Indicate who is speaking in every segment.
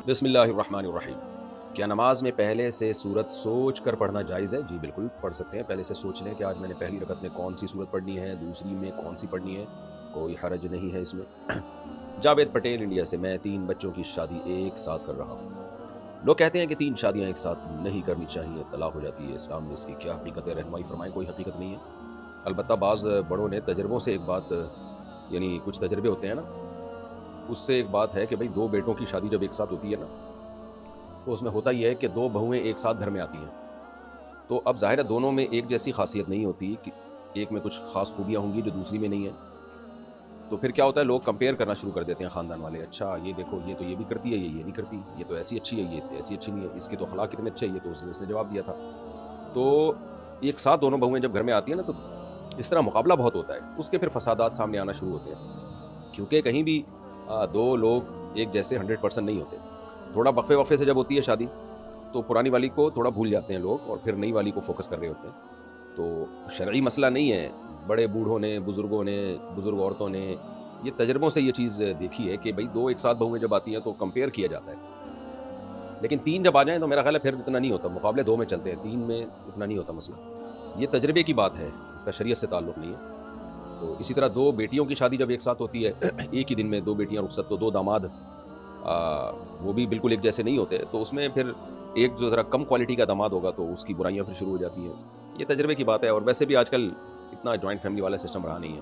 Speaker 1: بسم اللہ الرحمن الرحیم۔ کیا نماز میں پہلے سے صورت سوچ کر پڑھنا جائز ہے؟ جی بالکل پڑھ سکتے ہیں۔ پہلے سے سوچ لیں کہ آج میں نے پہلی رکعت میں کون سی صورت پڑھنی ہے، دوسری میں کون سی پڑھنی ہے، کوئی حرج نہیں ہے اس میں۔ جاوید پٹیل انڈیا سے۔ میں 3 بچوں کی شادی ایک ساتھ کر رہا ہوں۔ لوگ کہتے ہیں کہ 3 شادیاں ایک ساتھ نہیں کرنی چاہیے، طلاق ہو جاتی ہے۔ اسلام میں اس کی کیا حقیقت ہے؟ رہنمائی فرمائیں۔ کوئی حقیقت نہیں ہے، البتہ بعض بڑوں نے تجربوں سے ایک بات، یعنی کچھ تجربے ہوتے ہیں نا، اس سے ایک بات ہے کہ بھائی 2 بیٹوں کی شادی جب ایک ساتھ ہوتی ہے نا، تو اس میں ہوتا یہ ہے کہ 2 بہویں ایک ساتھ گھر میں آتی ہیں، تو اب ظاہر ہے دونوں میں ایک جیسی خاصیت نہیں ہوتی، کہ ایک میں کچھ خاص خوبیاں ہوں گی جو دوسری میں نہیں ہیں، تو پھر کیا ہوتا ہے، لوگ کمپیئر کرنا شروع کر دیتے ہیں خاندان والے۔ اچھا یہ دیکھو، یہ تو یہ بھی کرتی ہے، یہ نہیں کرتی، یہ تو ایسی اچھی ہے، یہ ایسی اچھی نہیں ہے، اس کے تو اخلاق کتنے اچھے ہیں، یہ تو اس نے جواب دیا تھا۔ تو ایک ساتھ دونوں بہویں جب گھر میں آتی ہیں نا، تو اس طرح مقابلہ بہت ہوتا ہے، اس کے پھر فسادات سامنے آنا شروع ہوتے ہیں، کیونکہ کہیں بھی 2 لوگ ایک جیسے 100% نہیں ہوتے۔ تھوڑا وقفے وقفے سے جب ہوتی ہے شادی، تو پرانی والی کو تھوڑا بھول جاتے ہیں لوگ، اور پھر نئی والی کو فوکس کر رہے ہوتے ہیں۔ تو شرعی مسئلہ نہیں ہے، بڑے بوڑھوں نے، بزرگوں نے، بزرگ عورتوں نے یہ تجربوں سے یہ چیز دیکھی ہے کہ بھائی 2 ایک ساتھ بہویں جب آتی ہیں تو کمپیئر کیا جاتا ہے، لیکن 3 جب آ جائیں تو میرا خیال ہے پھر اتنا نہیں ہوتا، مقابلے 2 میں چلتے ہیں، 3 میں اتنا نہیں ہوتا مسئلہ۔ یہ تجربے کی بات ہے، اس کا شریعت سے تعلق نہیں ہے۔ تو اسی طرح 2 بیٹیوں کی شادی جب ایک ساتھ ہوتی ہے ایک ہی دن میں 2 بیٹیاں رخصت، تو 2 داماد وہ بھی بالکل ایک جیسے نہیں ہوتے، تو اس میں پھر ایک جو ذرا کم کوالٹی کا داماد ہوگا تو اس کی برائیاں پھر شروع ہو جاتی ہیں۔ یہ تجربے کی بات ہے، اور ویسے بھی آج کل اتنا جوائنٹ فیملی والا سسٹم رہا نہیں ہے،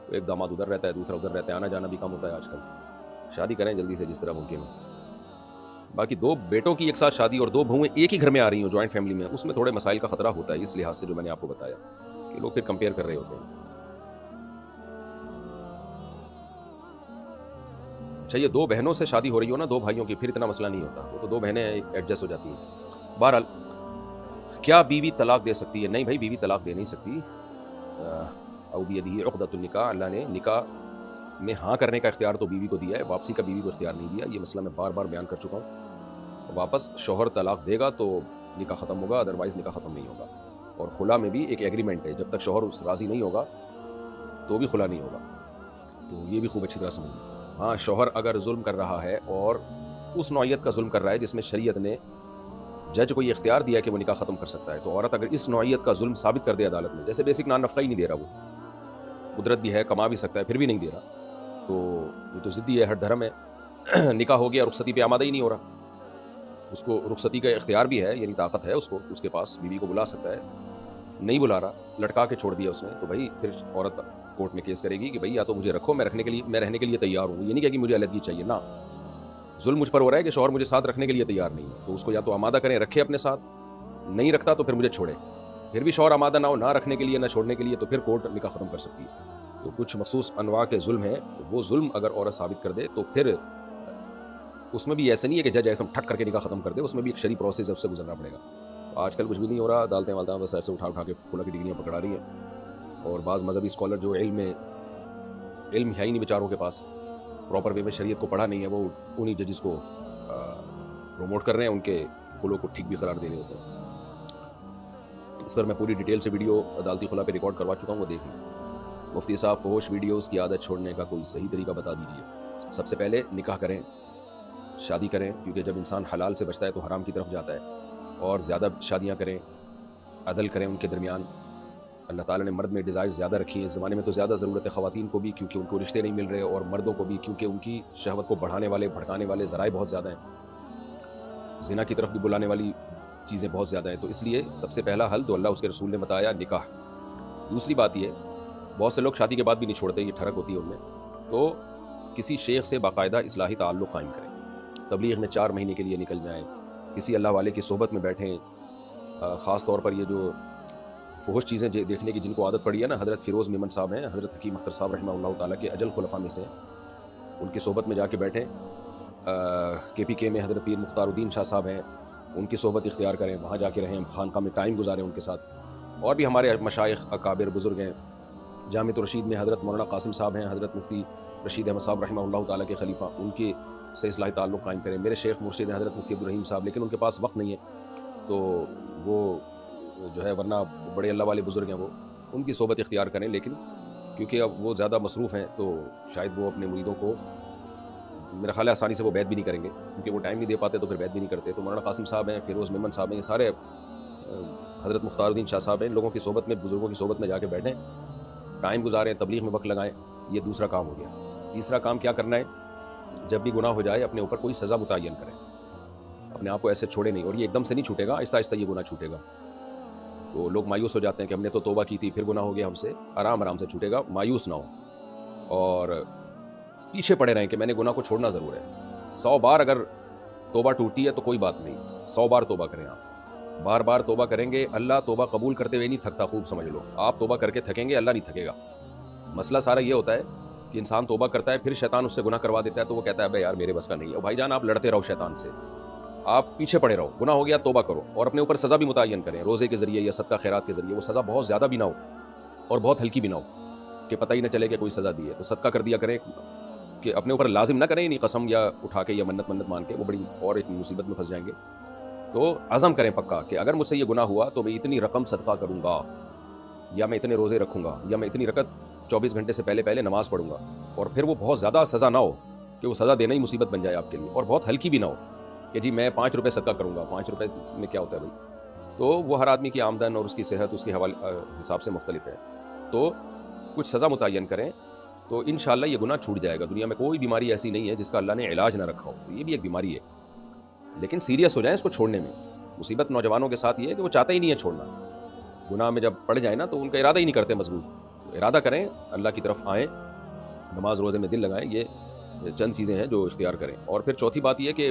Speaker 1: تو ایک داماد ادھر رہتا ہے، دوسرا ادھر رہتا ہے، آنا جانا بھی کم ہوتا ہے آج کل۔ شادی کریں جلدی سے جس طرح ممکن ہو۔ باقی 2 بیٹوں کی ایک ساتھ شادی اور 2 بہویں ایک ہی گھر میں آ رہی ہوں جوائنٹ فیملی میں، اس میں تھوڑے مسائل کا خطرہ ہوتا ہے، اس لحاظ سے جو میں نے آپ کو بتایا کہ لوگ پھر کمپیئر کر رہے ہوتے ہیں۔ اچھا یہ 2 بہنوں سے شادی ہو رہی ہو نا، 2 بھائیوں کی، پھر اتنا مسئلہ نہیں ہوتا، وہ تو 2 بہنیں ایڈجسٹ ہو جاتی ہیں۔ بہرحال کیا بیوی طلاق دے سکتی ہے؟ نہیں بھائی، بیوی طلاق دے نہیں سکتی۔ او بیدہ عقدۃ النکاح، اللہ نے نکاح میں ہاں کرنے کا اختیار تو بیوی کو دیا ہے، واپسی کا بیوی کو اختیار نہیں دیا۔ یہ مسئلہ میں بار بار بیان کر چکا ہوں۔ واپس شوہر طلاق دے گا تو نکاح ختم ہوگا، ادروائز نکاح ختم نہیں ہوگا۔ اور خلا میں بھی ایک ایگریمنٹ ہے، جب تک شوہر اس راضی نہیں ہوگا تو بھی خلا نہیں ہوگا، تو یہ بھی خوب اچھی طرح سمجھ لیں۔ ہاں شوہر اگر ظلم کر رہا ہے، اور اس نوعیت کا ظلم کر رہا ہے جس میں شریعت نے جج کو یہ اختیار دیا کہ وہ نکاح ختم کر سکتا ہے، تو عورت اگر اس نوعیت کا ظلم ثابت کر دے عدالت میں، جیسے بیسک نان نفقہ ہی نہیں دے رہا، وہ قدرت بھی ہے، کما بھی سکتا ہے، پھر بھی نہیں دے رہا، تو یہ تو ضدی ہے، ہر دھرم ہے۔ نکاح ہو گیا، رخصتی پہ آمادہ ہی نہیں ہو رہا، اس کو رخصتی کا اختیار بھی ہے، یعنی طاقت ہے اس کو، اس کے پاس بیوی کو بلا سکتا ہے، نہیں بلا رہا، لٹکا کے چھوڑ دیا اس نے، تو بھائی پھر عورت کورٹ میں کیس کرے گی کہ بھائی یا تو مجھے رکھو، میں رہنے کے لیے تیار ہوں۔ یہ نہیں کہ مجھے علیحدگی چاہیے، نہ، ظلم مجھ پر ہو رہا ہے کہ شوہر مجھے ساتھ رکھنے کے لیے تیار نہیں ہے، تو اس کو یا تو آمادہ کریں، رکھے اپنے ساتھ، نہیں رکھتا تو پھر مجھے چھوڑے، پھر بھی شوہر آمادہ نہ ہو، نہ رکھنے کے لیے نہ چھوڑنے کے لیے، تو پھر کورٹ نکاح ختم کر سکتی ہے۔ تو کچھ مخصوص انواع کے ظلم ہیں، وہ ظلم اگر عورت ثابت کر دے تو پھر اس میں بھی ایسے نہیں ہے کہ جج ایک دم ٹھک کر کے نکاح ختم کر دے، اس میں بھی ایک شرعی پروسیس ہے، اس سے گزرنا پڑے گا۔ آج کل کچھ بھی نہیں ہو رہا، عدالتیں والتیں بس ایسے اٹھا کے خلا کی ڈگریاں پکڑا رہی ہیں، اور بعض مذہبی اسکالر جو علم ہے ہی نہیں بیچاروں کے پاس، پراپر وے میں شریعت کو پڑھا نہیں ہے، وہ انہی ججز کو پروموٹ کر رہے ہیں، ان کے خلوں کو ٹھیک بھی قرار دے رہے ہوتے ہیں۔ اس پر میں پوری ڈیٹیل سے ویڈیو عدالتی خلا پہ ریکارڈ کروا چکا ہوں، وہ دیکھ لیں۔ مفتی صاحب فحش ویڈیوز کی عادت چھوڑنے کا کوئی صحیح طریقہ بتا دیجیے۔ سب سے پہلے نکاح کریں، شادی کریں، کیونکہ جب انسان حلال سے بچتا ہے تو حرام کی طرف جاتا ہے، اور زیادہ شادیاں کریں، عدل کریں ان کے درمیان۔ اللہ تعالیٰ نے مرد میں ڈیزائر زیادہ رکھی ہیں، اس زمانے میں تو زیادہ ضرورت ہے خواتین کو بھی، کیونکہ ان کو رشتے نہیں مل رہے، اور مردوں کو بھی کیونکہ ان کی شہوت کو بڑھانے والے بھڑکانے والے ذرائع بہت زیادہ ہیں، زنا کی طرف بھی بلانے والی چیزیں بہت زیادہ ہیں، تو اس لیے سب سے پہلا حل تو اللہ اس کے رسول نے بتایا، نکاح۔ دوسری بات یہ، بہت سے لوگ شادی کے بعد بھی نہیں چھوڑتے، یہ ٹھڑک ہوتی ہے ان میں، تو کسی شیخ سے باقاعدہ اصلاحی تعلق قائم کریں، تبلیغ میں 4 مہینے کے لیے نکل جائیں، کسی اللہ والے کی صحبت میں بیٹھیں۔ خاص طور پر یہ جو فحش چیزیں دیکھنے کی جن کو عادت پڑی ہے نا، حضرت فیروز میمن صاحب ہیں، حضرت حکیم اختر صاحب رحمہ اللہ تعالیٰ کے اجل خلفاء میں سے ہیں، ان کی صحبت میں جا کے بیٹھیں۔ KPK میں حضرت پیر مختار الدین شاہ صاحب ہیں، ان کی صحبت اختیار کریں، وہاں جا کے رہیں، خانقاہ میں ٹائم گزاریں ان کے ساتھ۔ اور بھی ہمارے مشائخ اکابر بزرگ ہیں، جامع الرشید میں حضرت مولانا قاسم صاحب ہیں، حضرت مفتی رشید احمد صاحب رحمہ اللہ تعالیٰ کے خلیفہ، ان کے سے اصلاحی تعلق قائم کریں۔ میرے شیخ مرشد ہیں حضرت مفتی عبدالرحیم صاحب، لیکن ان کے پاس وقت نہیں ہے، تو وہ جو ہے، ورنہ بڑے اللہ والے بزرگ ہیں، وہ ان کی صحبت اختیار کریں، لیکن کیونکہ اب وہ زیادہ مصروف ہیں تو شاید وہ اپنے مریدوں کو میرا خیال ہے آسانی سے وہ بیعت بھی نہیں کریں گے، کیونکہ وہ ٹائم نہیں دے پاتے تو پھر بیعت بھی نہیں کرتے. تو مولانا قاسم صاحب ہیں، فیروز میمن صاحب ہیں، یہ سارے حضرت مختار الدین شاہ صاحب ہیں، ان لوگوں کی صحبت میں، بزرگوں کی صحبت میں جا کے بیٹھیں، ٹائم گزاریں، تبلیغ میں وقت لگائیں. یہ دوسرا کام ہو گیا. تیسرا کام کیا کرنا ہے؟ جب بھی گناہ ہو جائے اپنے اوپر کوئی سزا متعین کریں، اپنے آپ کو ایسے چھوڑے نہیں. اور یہ ایک دم سے نہیں چھوٹے گا، آہستہ آہستہ یہ گناہ چھوٹے گا. تو لوگ مایوس ہو جاتے ہیں کہ ہم نے تو توبہ کی تھی پھر گناہ ہو گیا ہم سے. آرام آرام سے چھوٹے گا، مایوس نہ ہو اور پیچھے پڑے رہیں کہ میں نے گناہ کو چھوڑنا ضرور ہے. 100 بار اگر توبہ ٹوٹتی ہے تو کوئی بات نہیں، 100 بار توبہ کریں. آپ بار بار توبہ کریں گے، اللہ توبہ قبول کرتے ہوئے نہیں تھکتا، خوب سمجھ لو. آپ توبہ کر کے تھکیں گے، اللہ نہیں تھکے گا. مسئلہ سارا یہ ہوتا ہے کہ انسان توبہ کرتا ہے، پھر شیطان اس سے گناہ کروا دیتا ہے تو وہ کہتا ہے بھائی یار میرے بس کا نہیں ہے. اور بھائی جان آپ لڑتے رہو شیطان سے، آپ پیچھے پڑے رہو. گناہ ہو گیا توبہ کرو اور اپنے اوپر سزا بھی متعین کریں، روزے کے ذریعے یا صدقہ خیرات کے ذریعے. وہ سزا بہت زیادہ بھی نہ ہو اور بہت ہلکی بھی نہ ہو کہ پتہ ہی نہ چلے کہ کوئی سزا دی ہے. تو صدقہ کر دیا کریں، کہ اپنے اوپر لازم نہ کریں، نہیں قسم یا اٹھا کے یا منت مان کے، وہ بڑی اور ایک مصیبت میں پھنس جائیں گے. تو عزم کریں پکا کہ اگر مجھ سے یہ گناہ ہوا تو میں اتنی رقم صدقہ کروں گا، یا میں اتنے روزے رکھوں گا، یا میں اتنی رکعت 24 گھنٹے سے پہلے نماز پڑھوں گا. اور پھر وہ بہت زیادہ سزا نہ ہو کہ وہ سزا دینا ہی مصیبت بن جائے آپ کے لیے، اور بہت ہلکی بھی نہ ہو کہ جی میں 5 روپے صدقہ کروں گا. 5 روپے میں کیا ہوتا ہے بھائی؟ تو وہ ہر آدمی کی آمدن اور اس کی صحت اس کے حساب سے مختلف ہے. تو کچھ سزا متعین کریں تو انشاءاللہ یہ گناہ چھوٹ جائے گا. دنیا میں کوئی بیماری ایسی نہیں ہے جس کا اللہ نے علاج نہ رکھا ہو. یہ بھی ایک بیماری ہے، لیکن سیریس ہو جائیں اس کو چھوڑنے میں. مصیبت نوجوانوں کے ساتھ یہ ہے کہ وہ چاہتے ہی نہیں ہے چھوڑنا. گناہ میں جب پڑ جائیں نا تو ان کا ارادہ ہی نہیں کرتے مضبوط. ارادہ کریں، اللہ کی طرف آئیں، نماز روزے میں دل لگائیں. یہ چند چیزیں ہیں جو اختیار کریں. اور پھر چوتھی بات یہ کہ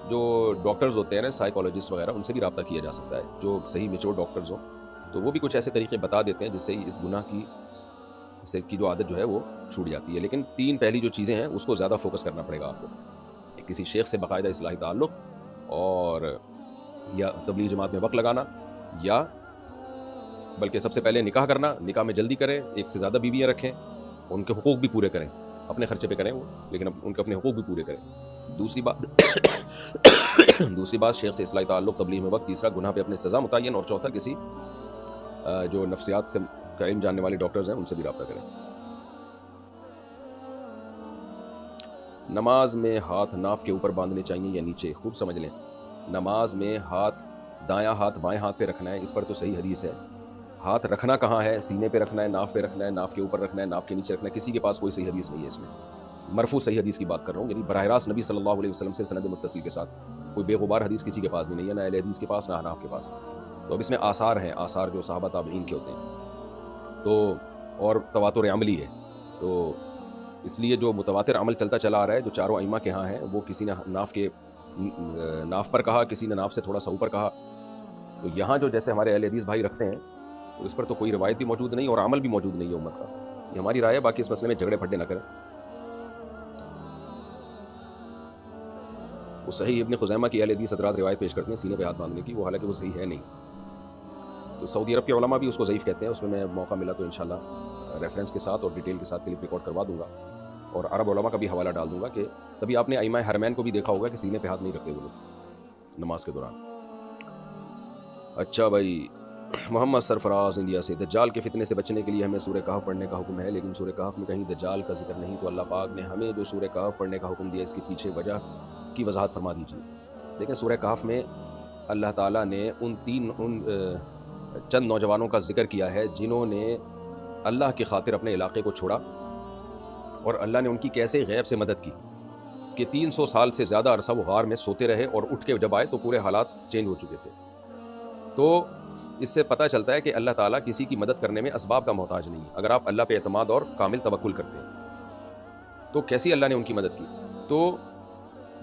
Speaker 1: جو ڈاکٹرز ہوتے ہیں نا، سائیکالوجسٹ وغیرہ، ان سے بھی رابطہ کیا جا سکتا ہے، جو صحیح میچور ڈاکٹرز ہوں. تو وہ بھی کچھ ایسے طریقے بتا دیتے ہیں جس سے اس گناہ کی جو عادت جو ہے وہ چھوٹ جاتی ہے. لیکن 3 پہلی جو چیزیں ہیں اس کو زیادہ فوکس کرنا پڑے گا آپ کو. کسی شیخ سے باقاعدہ اصلاحی تعلق، اور یا تبلیغ جماعت میں وقت لگانا، یا بلکہ سب سے پہلے نکاح کرنا. نکاح میں جلدی کریں، 1 سے زیادہ بیویاں رکھیں، ان کے حقوق بھی پورے کریں. اپنے خرچے پہ کریں وہ، لیکن ان کے اپنے حقوق بھی پورے کریں. دوسری بات شیخ سے اصلاحی تعلق، تبلیغ میں وقت. تیسرا گناہ پہ اپنے سزا متعین. اور چوتھا کسی جو نفسیات سے کا علم جاننے والے ڈاکٹرز ہیں ان سے بھی رابطہ کریں. نماز میں ہاتھ ناف کے اوپر باندھنے چاہیے یا نیچے؟ خوب سمجھ لیں، نماز میں ہاتھ دایاں ہاتھ بائیں ہاتھ پہ رکھنا ہے، اس پر تو صحیح حدیث ہے. ہاتھ رکھنا کہاں ہے؟ سینے پہ رکھنا ہے، ناف پہ رکھنا ہے، ناف کے اوپر رکھنا ہے، ناف کے نیچے رکھنا ہے. کسی کے پاس کوئی صحیح حدیث نہیں ہے اس میں. مرفوع صحیح حدیث کی بات کر رہا ہوں، یعنی براہ راست نبی صلی اللہ علیہ وسلم سے سند متصل کے ساتھ. کوئی بے غبار حدیث کسی کے پاس بھی نہیں ہے، نہ اہل حدیث کے پاس، نہ حناف کے پاس. تو اب اس میں آثار ہیں، آثار جو صحابہ تابعین کے ہوتے ہیں، تو اور تواتر عملی ہے. تو اس لیے جو متواتر عمل چلتا چلا آ رہا ہے، جو چاروں ائمہ کے ہاں ہیں، وہ کسی نے ناف پر کہا، کسی نے ناف سے تھوڑا سا اوپر کہا. تو یہاں جو جیسے ہمارے اہل حدیث بھائی رکھتے ہیں، تو اس پر تو کوئی روایت بھی موجود نہیں اور عمل بھی موجود نہیں ہے امت کا. یہ ہماری رائے ہے، باقی اس مسئلے میں جھگڑے پھڈے نہ کریں. وہ صحیح ابن خزیمہ کی اہل حدیث حضرات روایت پیش کرتے ہیں سینے پہ ہاتھ باندھنے کی، وہ حالانکہ وہ صحیح ہے نہیں. تو سعودی عرب کے علماء بھی اس کو ضعیف کہتے ہیں. اس میں موقع ملا تو انشاءاللہ ریفرنس کے ساتھ اور ڈیٹیل کے ساتھ کلپ ریکارڈ کروا دوں گا، اور عرب علماء کا بھی حوالہ ڈال دوں گا. کہ تبھی آپ نے ائمہ حرمین کو بھی دیکھا ہوگا کہ سینے پہ ہاتھ نہیں رکھتے وہ لوگ نماز کے دوران. اچھا بھائی، محمد سرفراز انڈیا سے، دجال کے فتنے سے بچنے کے لیے ہمیں سورہ کہف پڑھنے کا حکم ہے، لیکن سورہ کہف میں کہیں دجال کا ذکر نہیں. تو اللہ پاک نے ہمیں جو سورہ کہف پڑھنے کا حکم دیا، اس کے پیچھے وجہ کی وضاحت فرما دیجیے. لیکن سورہ کہف میں اللہ تعالیٰ نے ان چند نوجوانوں کا ذکر کیا ہے جنہوں نے اللہ کی خاطر اپنے علاقے کو چھوڑا، اور اللہ نے ان کی کیسے غیب سے مدد کی کہ 300 سال سے زیادہ عرصہ وہ غار میں سوتے رہے، اور اٹھ کے جب آئے تو پورے حالات چینج ہو چکے تھے. تو اس سے پتہ چلتا ہے کہ اللہ تعالیٰ کسی کی مدد کرنے میں اسباب کا محتاج نہیں ہے. اگر آپ اللہ پہ اعتماد اور کامل توکل کرتے ہیں تو کیسی اللہ نے ان کی مدد کی. تو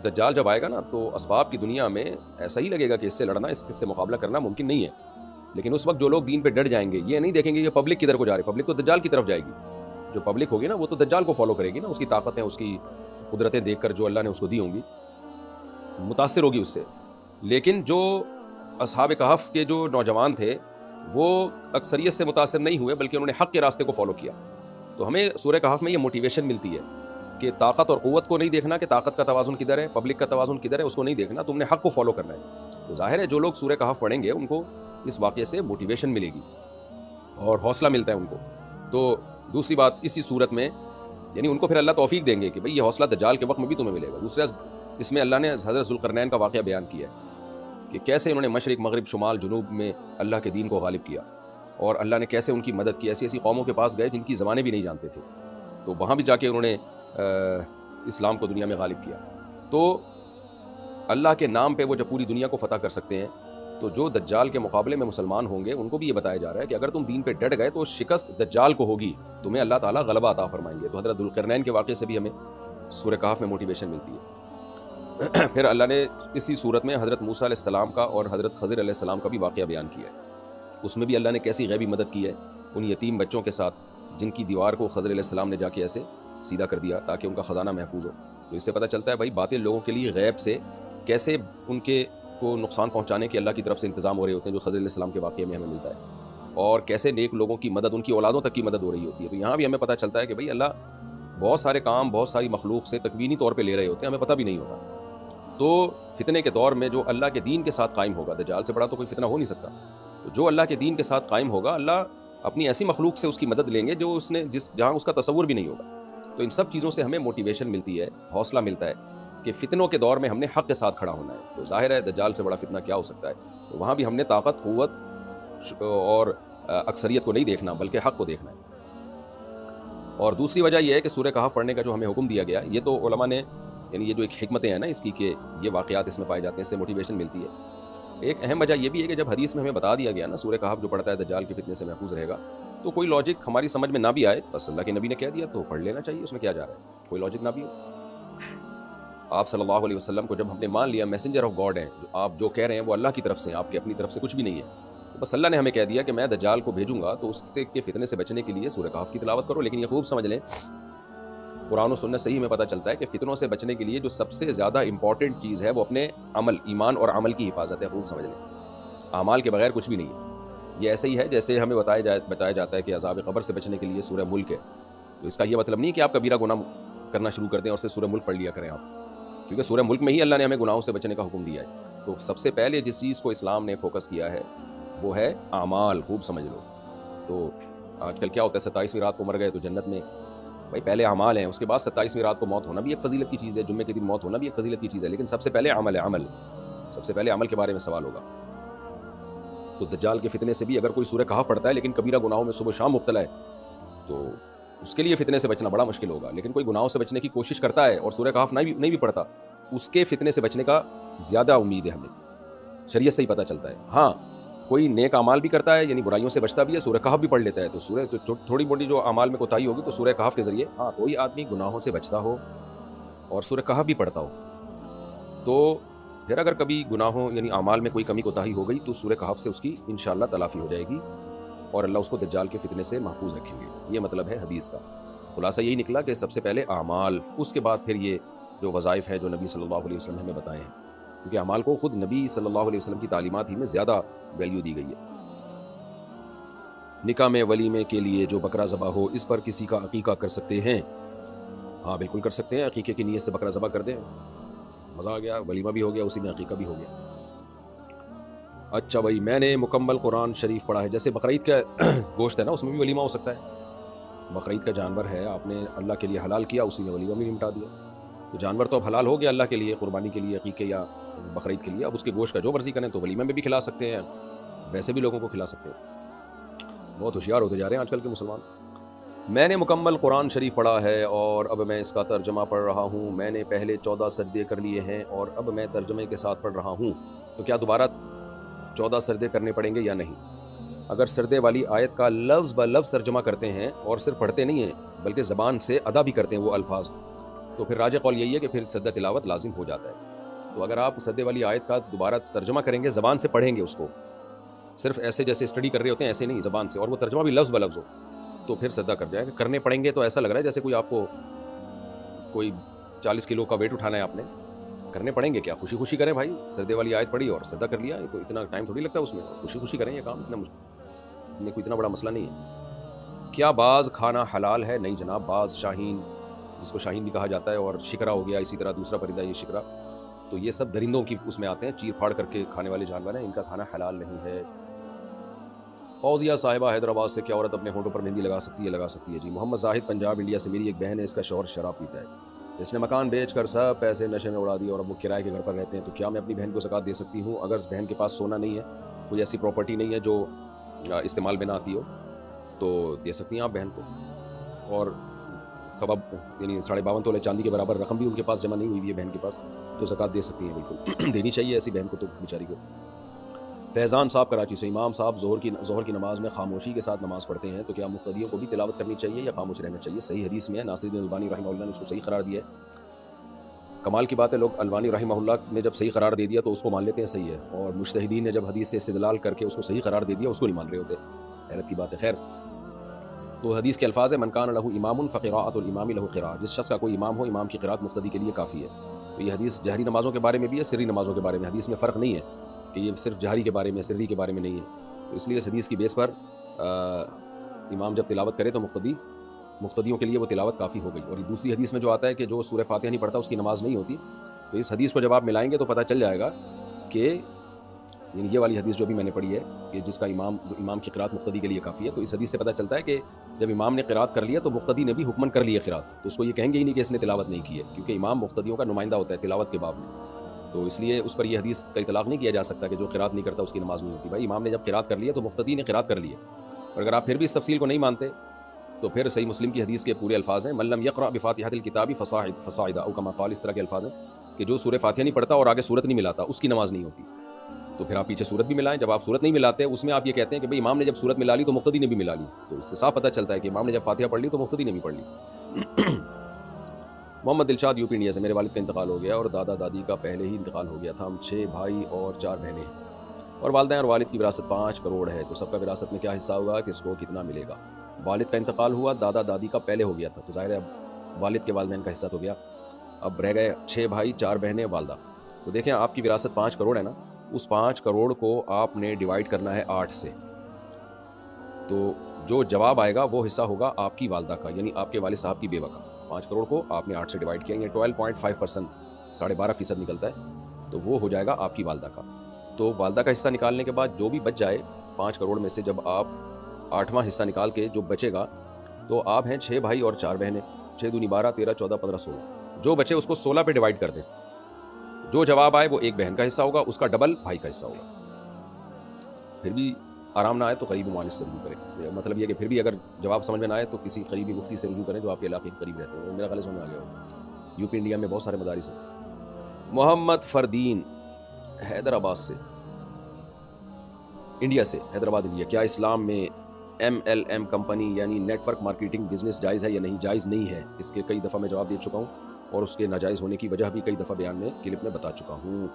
Speaker 1: دجال جب آئے گا نا تو اسباب کی دنیا میں ایسا ہی لگے گا کہ اس سے لڑنا، اس سے مقابلہ کرنا ممکن نہیں ہے. لیکن اس وقت جو لوگ دین پہ ڈٹ جائیں گے، یہ نہیں دیکھیں گے کہ پبلک کدھر کو جا رہی ہے. پبلک تو دجال کی طرف جائے گی. جو پبلک ہوگی نا وہ تو دجال کو فالو کرے گی نا. اس کی طاقتیں، اس کی قدرتیں دیکھ کر جو اللہ نے اس کو دی ہوں گی، متاثر ہوگی اس سے. لیکن جو اصحاب کہف کے جو نوجوان تھے وہ اکثریت سے متاثر نہیں ہوئے، بلکہ انہوں نے حق کے راستے کو فالو کیا. تو ہمیں سورہ کہف میں یہ موٹیویشن ملتی ہے کہ طاقت اور قوت کو نہیں دیکھنا کہ طاقت کا توازن کدھر ہے، پبلک کا توازن کدھر ہے، اس کو نہیں دیکھنا. تم نے حق کو فالو کرنا ہے. تو ظاہر ہے جو لوگ سورہ کہف پڑھیں گے ان کو اس واقعے سے موٹیویشن ملے گی اور حوصلہ ملتا ہے ان کو. تو دوسری بات، اسی صورت میں یعنی ان کو پھر اللہ توفیق دیں گے کہ بھئی یہ حوصلہ دجال کے وقت میں بھی تمہیں ملے گا۔ دوسرا اس میں اللہ نے حضرت ذوالقرنین کا واقعہ بیان کیا ہے کہ کیسے انہوں نے مشرق مغرب شمال جنوب میں اللہ کے دین کو غالب کیا، اور اللہ نے کیسے ان کی مدد کی۔ ایسی ایسی قوموں کے پاس گئے جن کی زبانیں بھی نہیں جانتے تھے، تو وہاں بھی جا کے انہوں نے اسلام کو دنیا میں غالب کیا۔ تو اللہ کے نام پہ وہ جب پوری دنیا کو فتح کر سکتے ہیں، تو جو دجال کے مقابلے میں مسلمان ہوں گے ان کو بھی یہ بتایا جا رہا ہے کہ اگر تم دین پہ ڈٹ گئے تو شکست دجال کو ہوگی، تمہیں اللہ تعالیٰ غلبہ عطا فرمائیں گے۔ تو حضرت ذوالقرنین کے واقعے سے بھی ہمیں سورہ کہف میں موٹیویشن ملتی ہے۔ پھر اللہ نے اسی صورت میں حضرت موسیٰ علیہ السلام کا اور حضرت خضر علیہ السلام کا بھی واقعہ بیان کیا ہے۔ اس میں بھی اللہ نے کیسی غیبی مدد کی ہے ان یتیم بچوں کے ساتھ، جن کی دیوار کو خضر علیہ السلام نے جا کے ایسے سیدھا کر دیا تاکہ ان کا خزانہ محفوظ ہو۔ تو اس سے پتہ چلتا ہے بھائی باطل لوگوں کے لیے غیب سے کیسے ان کے کو نقصان پہنچانے کے اللہ کی طرف سے انتظام ہو رہے ہوتے ہیں، جو خضر علیہ السلام کے واقعے میں ہمیں ملتا ہے، اور کیسے نیک لوگوں کی مدد، ان کی اولادوں تک کی مدد ہو رہی ہوتی ہے۔ تو یہاں بھی ہمیں پتہ چلتا ہے کہ بھئی اللہ بہت سارے کام بہت ساری مخلوق سے تکوینی طور پہ لے رہے ہوتے ہیں، ہمیں پتہ بھی نہیں ہوتا۔ تو فتنے کے دور میں جو اللہ کے دین کے ساتھ قائم ہوگا، دجال سے بڑا تو کوئی فتنہ ہو نہیں سکتا، تو جو اللہ کے دین کے ساتھ قائم ہوگا اللہ اپنی ایسی مخلوق سے اس کی مدد لیں گے جو اس نے جہاں اس کا تصور بھی نہیں ہوگا۔ تو ان سب چیزوں سے ہمیں موٹیویشن ملتی ہے، حوصلہ ملتا ہے کہ فتنوں کے دور میں ہم نے حق کے ساتھ کھڑا ہونا ہے۔ تو ظاہر ہے دجال سے بڑا فتنہ کیا ہو سکتا ہے، تو وہاں بھی ہم نے طاقت، قوت اور اکثریت کو نہیں دیکھنا بلکہ حق کو دیکھنا ہے۔ اور دوسری وجہ یہ ہے کہ سورہ کہف پڑھنے کا جو ہمیں حکم دیا گیا، یہ تو علماء نے، یعنی یہ جو ایک حکمتیں ہیں نا اس کی کہ یہ واقعات اس میں پائے جاتے ہیں، اس سے موٹیویشن ملتی ہے۔ ایک اہم وجہ یہ بھی ہے کہ جب حدیث میں ہمیں بتا دیا گیا نا سورہ کہف جو پڑھتا ہے دجال کے فتنے سے محفوظ رہے گا، تو کوئی لاجک ہماری سمجھ میں نہ بھی آئے، بس اللہ کے نبی نے کہہ دیا تو پڑھ لینا چاہیے، اس میں کیا جا رہا ہے، کوئی لاجک نہ بھی ہو۔ آپ صلی اللہ علیہ وسلم کو جب ہم نے مان لیا میسنجر آف گاڈ ہیں، آپ جو کہہ رہے ہیں وہ اللہ کی طرف سے ہیں، آپ کی اپنی طرف سے کچھ بھی نہیں ہے، تو بس اللہ نے ہمیں کہہ دیا کہ میں دجال کو بھیجوں گا، تو اس سے کے فتنے سے بچنے کے لیے سورہ کہف کی تلاوت کرو۔ لیکن یہ خوب سمجھ لیں، قرآن و سنت صحیح میں پتہ چلتا ہے کہ فتنوں سے بچنے کے لیے جو سب سے زیادہ امپورٹنٹ چیز ہے وہ اپنے عمل، ایمان اور عمل کی حفاظت ہے۔ خوب سمجھ لیں، اعمال کے بغیر کچھ بھی نہیں ہے۔ یہ ایسے ہی ہے جیسے ہمیں بتایا جاتا ہے کہ عذاب قبر سے بچنے کے لیے سورہ ملک ہے، تو اس کا یہ مطلب نہیں کہ آپ کبیرہ گناہ کرنا شروع کر دیں اور صرف سورہ ملک پڑھ لیا کریں آپ، کیونکہ سورہ ملک میں ہی اللہ نے ہمیں گناہوں سے بچنے کا حکم دیا ہے۔ تو سب سے پہلے جس چیز کو اسلام نے فوکس کیا ہے وہ ہے اعمال، خوب سمجھ لو۔ تو آج کل کیا ہوتا ہے، 27ویں رات کو مر گئے تو جنت میں، بھائی پہلے اعمال ہیں، اس کے بعد 27ویں رات کو موت ہونا بھی ایک فضیلت کی چیز ہے، جمعے کے دن موت ہونا بھی ایک فضیلت کی چیز ہے، لیکن سب سے پہلے عمل ہے، عمل، سب سے پہلے عمل کے بارے میں سوال ہوگا۔ تو دجال کے فتنے سے بھی اگر کوئی سورہ کہف پڑھتا ہے لیکن کبیرہ گناہوں میں صبح شام مبتلا ہے، تو اس کے لیے فتنے سے بچنا بڑا مشکل ہوگا۔ لیکن کوئی گناہوں سے بچنے کی کوشش کرتا ہے اور سورہ کہف نہیں بھی پڑھتا، اس کے فتنے سے بچنے کا زیادہ امید ہے ہمیں، شریعت سے ہی پتہ چلتا ہے۔ ہاں کوئی نیک اعمال بھی کرتا ہے، یعنی برائیوں سے بچتا بھی ہے، سورہ کہف بھی پڑھ لیتا ہے، تو تھوڑی موٹی جو اعمال میں کوتاہی ہوگی تو سورہ کہف کے ذریعے، ہاں کوئی آدمی گناہوں سے بچتا ہو اور سورہ کہف بھی پڑھتا ہو، تو پھر اگر کبھی گناہوں یعنی اعمال میں کوئی کمی کوتاہی ہو گئی تو سورہ کہف سے اس کی انشاءاللہ تلافی ہو جائے گی اور اللہ اس کو دجال کے فتنے سے محفوظ رکھیں گے۔ یہ مطلب ہے حدیث کا۔ خلاصہ یہی نکلا کہ سب سے پہلے اعمال، اس کے بعد پھر یہ جو وظائف ہیں جو نبی صلی اللہ علیہ وسلم نے ہمیں بتائے ہیں، کیونکہ اعمال کو خود نبی صلی اللہ علیہ وسلم کی تعلیمات ہی میں زیادہ ویلیو دی گئی ہے۔ نکاح میں ولیمے کے لیے جو بکرا ذبح ہو، اس پر کسی کا عقیقہ کر سکتے ہیں؟ ہاں بالکل کر سکتے ہیں، عقیقے کی نیت سے بکرا ذبح کر دیں، مزہ آ گیا، ولیمہ بھی ہو گیا، اسی میں عقیقہ بھی ہو گیا۔ اچھا بھائی، میں نے مکمل قرآن شریف پڑھا ہے، جیسے بقرعید کا گوشت ہے نا، اس میں بھی ولیمہ ہو سکتا ہے۔ بقرعید کا جانور ہے، آپ نے اللہ کے لیے حلال کیا، اسی میں ولیمہ بھی نمٹا دیا، تو جانور تو اب حلال ہو گیا اللہ کے لیے، قربانی کے لیے، عقیقے یا بقرعید کے لیے، اب اس کے گوشت کا جو مرضی کریں، تو ولیمہ میں بھی کھلا سکتے ہیں، ویسے بھی لوگوں کو کھلا سکتے ہیں۔ بہت ہوشیار ہوتے جا رہے ہیں آج کل کے مسلمان۔ میں نے مکمل قرآن شریف پڑھا ہے اور اب میں اس کا ترجمہ پڑھ رہا ہوں، میں نے پہلے 14 سجدے کر لیے ہیں اور اب میں ترجمے کے ساتھ پڑھ رہا ہوں، تو کیا دوبارہ 14 سجدے کرنے پڑیں گے یا نہیں؟ اگر سجدے والی آیت کا لفظ بہ لفظ ترجمہ کرتے ہیں اور صرف پڑھتے نہیں ہیں بلکہ زبان سے ادا بھی کرتے ہیں وہ الفاظ، تو پھر راجح قول یہی ہے کہ پھر سجدہ تلاوت لازم ہو جاتا ہے۔ تو اگر آپ سجدے والی آیت کا دوبارہ ترجمہ کریں گے، زبان سے پڑھیں گے اس کو، صرف ایسے جیسے اسٹڈی کر رہے ہوتے ہیں ایسے نہیں، زبان سے، اور وہ ترجمہ بھی لفظ بہ لفظ ہو، تو پھر سجدہ کر جائے گا۔ کرنے پڑیں گے تو ایسا لگ رہا ہے جیسے کوئی آپ کو کوئی 40 کلو کا ویٹ اٹھانا ہے، آپ نے کرنے پڑیں گے، کیا خوشی خوشی کریں بھائی، سجدے والی آیت پڑھی اور سجدہ کر لیا، تو اتنا ٹائم تھوڑی لگتا ہے اس میں، خوشی خوشی کریں یہ کام، میں کوئی اتنا بڑا مسئلہ نہیں ہے۔ کیا باز کھانا حلال ہے؟ نہیں جناب، باز، شاہین، جس کو شاہین بھی کہا جاتا ہے، اور شکرا ہو گیا، اسی طرح دوسرا پرندہ یہ شکرا، تو یہ سب درندوں کی اس میں آتے ہیں، چیر پھاڑ کر کے کھانے والے جانور ہیں، ان کا کھانا حلال نہیں ہے۔ فوزیہ صاحبہ حیدرآباد سے، کیا عورت اپنے ہونٹوں پر مہندی لگا سکتی ہے؟ لگا سکتی ہے جی. محمد زاہد پنجاب انڈیا سے، میری ایک بہن ہے، اس کا شوہر شراب پیتا ہے، اس نے مکان بیچ کر سب پیسے نشے میں اڑا دیے اور اب وہ کرائے کے گھر پر رہتے ہیں، تو کیا میں اپنی بہن کو زکوٰۃ دے سکتی ہوں؟ اگر اس بہن کے پاس سونا نہیں ہے، کوئی ایسی پراپرٹی نہیں ہے جو استعمال میں نہ آتی ہو، تو دے سکتی ہیں آپ بہن کو. اور سبب یعنی 52.5 تولے چاندی کے برابر رقم بھی ان کے پاس جمع نہیں ہوئی ہے بہن کے پاس، تو زکوٰۃ دے سکتی ہیں بالکل. دینی چاہیے ایسی بہن کو تو بیچاری کو. فیضان صاحب کراچی سے، امام صاحب ظہر کی نماز میں خاموشی کے ساتھ نماز پڑھتے ہیں، تو کیا مقتدیوں کو بھی تلاوت کرنی چاہیے یا خاموش رہنا چاہیے؟ صحیح حدیث میں ہے، ناصر الدین البانی رحمہ اللہ نے اس کو صحیح قرار دیا ہے. کمال کی بات ہے، لوگ البانی رحمہ اللہ نے جب صحیح قرار دے دیا تو اس کو مان لیتے ہیں صحیح ہے، اور مجتہدین نے جب حدیث سے استدلال کر کے اس کو صحیح قرار دے دیا اس کو نہیں مان رہے ہوتے. حیرت کی بات ہے. خیر، تو حدیث کے الفاظ ہے من کان لہ امام فقراءۃ الامام لہ قراءۃ، جس شخص کا کوئی امام ہو، امام کی قراءت مقتدی کے لیے کافی ہے. تو یہ حدیث جہری نمازوں کے بارے میں بھی ہے، سری نمازوں کے بارے میں. حدیث میں فرق نہیں ہے کہ یہ صرف جہری کے بارے میں، سری کے بارے میں نہیں ہے. تو اس لیے اس حدیث کی بیس پر امام جب تلاوت کرے تو مقتدیوں کے لیے وہ تلاوت کافی ہو گئی. اور دوسری حدیث میں جو آتا ہے کہ جو سورہ فاتحہ نہیں پڑھتا اس کی نماز نہیں ہوتی، تو اس حدیث کو جب آپ ملائیں گے تو پتہ چل جائے گا کہ یعنی یہ والی حدیث جو بھی میں نے پڑھی ہے کہ جس کا امام کی قرات مقتدی کے لیے کافی ہے، تو اس حدیث سے پتہ چلتا ہے کہ جب امام نے قرات کر لیا تو مقتدی نے بھی حکمن کر لیا قرات، تو اس کو یہ کہیں گے ہی نہیں کہ اس نے تلاوت نہیں کی ہے، کیونکہ امام مقتدیوں کا نمائندہ ہوتا ہے تلاوت کے باب میں. تو اس لیے اس پر یہ حدیث کا اطلاق نہیں کیا جا سکتا کہ جو قرات نہیں کرتا اس کی نماز نہیں ہوتی. بھائی امام نے جب قرات کر لیا تو مقتدی نے قرات کر لیا. اور اگر آپ پھر بھی اس تفصیل کو نہیں مانتے تو پھر صحیح مسلم کی حدیث کے پورے الفاظ ہیں من لم یقرأ بفاتحۃ الکتاب فصاعد او کما قال، اس طرح کے الفاظ ہیں کہ جو سورہ فاتحہ نہیں پڑھتا اور آگے سورت نہیں ملاتا اس کی نماز نہیں ہوتی. تو پھر آپ پیچھے سورت بھی ملائیں. جب آپ سورت نہیں ملاتے اس میں آپ یہ کہتے ہیں کہ بھئی امام نے جب سورت ملا لی تو مقتدی نے بھی ملا لی، تو اس سے صاف پتہ چلتا ہے کہ امام نے جب فاتحہ پڑھ لی تو مقتدی نے بھی پڑھ لی. محمد دلشاد یو پی انڈیا سے، میرے والد کا انتقال ہو گیا اور دادا دادی کا پہلے ہی انتقال ہو گیا تھا. ہم 6 بھائی اور 4 بہنیں ہیں اور والدین اور والد کی وراثت 5 کروڑ ہے، تو سب کا وراثت میں کیا حصہ ہوگا، کس کو کتنا ملے گا؟ والد کا انتقال ہوا، دادا دادی کا پہلے ہو گیا تھا، تو ظاہر ہے اب والد کے والدین کا حصہ تو گیا، اب رہ گئے 6 بھائی 4 بہنیں والدہ. تو دیکھیں آپ کی وراثت 5 کروڑ ہے نا، اس 5 کروڑ کو آپ نے ڈیوائڈ کرنا ہے 8 سے، تو جو جواب آئے گا وہ حصہ ہوگا آپ کی والدہ کا، یعنی آپ کے والد صاحب کی بیوہ کا. 5 کروڑ کو آپ نے 8 سے ڈیوائڈ کیا، یہ 12.5%، 12.5% نکلتا ہے، تو وہ ہو جائے گا آپ کی والدہ کا. تو والدہ کا حصہ نکالنے کے بعد جو بھی بچ جائے 5 کروڑ میں سے، جب آپ 8واں حصہ نکال کے جو بچے گا، تو آپ ہیں 6 بھائی اور 4 بہنیں، 6 دونی 12، 13، 14، 15، 16، جو بچے اس کو 16 پہ ڈیوائڈ کر دیں. جو جواب آئے وہ ایک بہن کا حصہ ہوگا، اس کا ڈبل بھائی کا حصہ ہوگا. پھر بھی آرام نہ آئے تو قریبی معالج سے رجوع کریں. مطلب یہ کہ پھر بھی اگر جواب سمجھ میں نہ آئے تو کسی قریبی مفتی سے رجوع کریں جو آپ کے علاقے کے قریب رہتے ہیں. میرا خیال سمجھ میں آ گیا ہو. یو پی انڈیا میں بہت سارے مدارس ہیں. محمد فردین حیدرآباد سے، انڈیا سے، حیدرآباد انڈیا، کیا اسلام میں MLM کمپنی یعنی نیٹ ورک مارکیٹنگ بزنس جائز ہے یا نہیں؟ جائز نہیں ہے. اس کے کئی دفعہ میں جواب دے چکا ہوں اور اس کے ناجائز ہونے کی وجہ بھی کئی دفعہ بیان میں کلپ میں بتا چکا ہوں.